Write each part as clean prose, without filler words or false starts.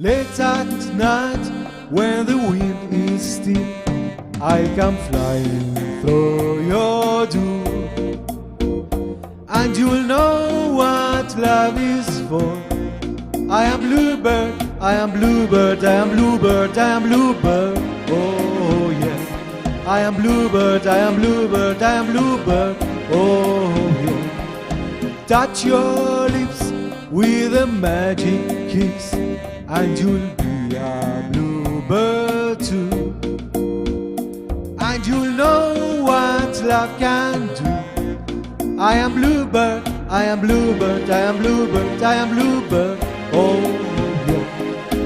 Late at night, when the wind is still, I come flying through your door, and you'll know what love is for. I am bluebird, I am bluebird, I am bluebird, I am bluebird. Oh yeah. I am bluebird, I am bluebird, I am bluebird. Oh yeah. Touch your lips with a magic kiss, and you'll be a bluebird too. And you'll know what love can do. I am bluebird, I am bluebird, I am bluebird, I am bluebird. Oh yeah.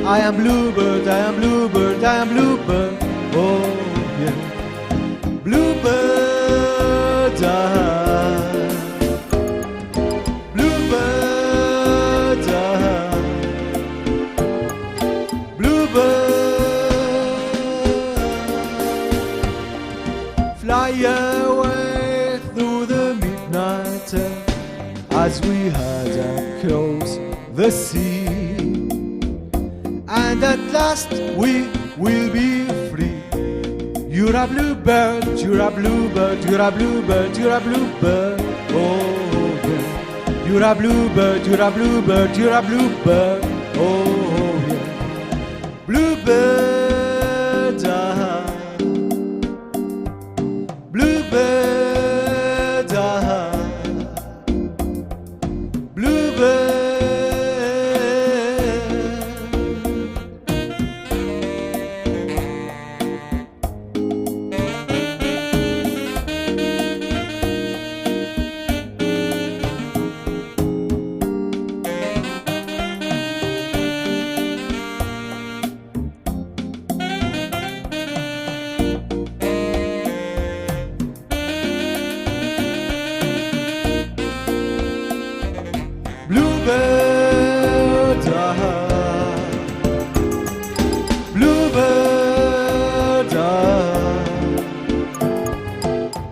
I am bluebird, I am bluebird, I am bluebird. Oh yeah. Bluebird, bluebird, bluebird. Fly away through the midnight air as we head across the sea, and at last we will be free. You're a bluebird, you're a bluebird, you're a bluebird, you're a bluebird. Oh yeah. You're a bluebird, you're a bluebird, you're a bluebird. Oh yeah. Bluebird, bluebird, bluebird. Bluebird, bluebird,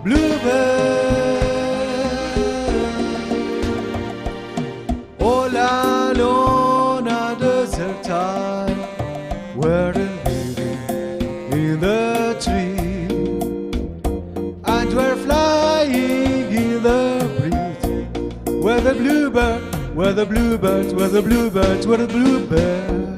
bluebird. All alone a desert time, we're living in the tree, and we're flying in the breeze. We're the bluebird, we're the bluebirds, we're the bluebirds, we're the bluebirds.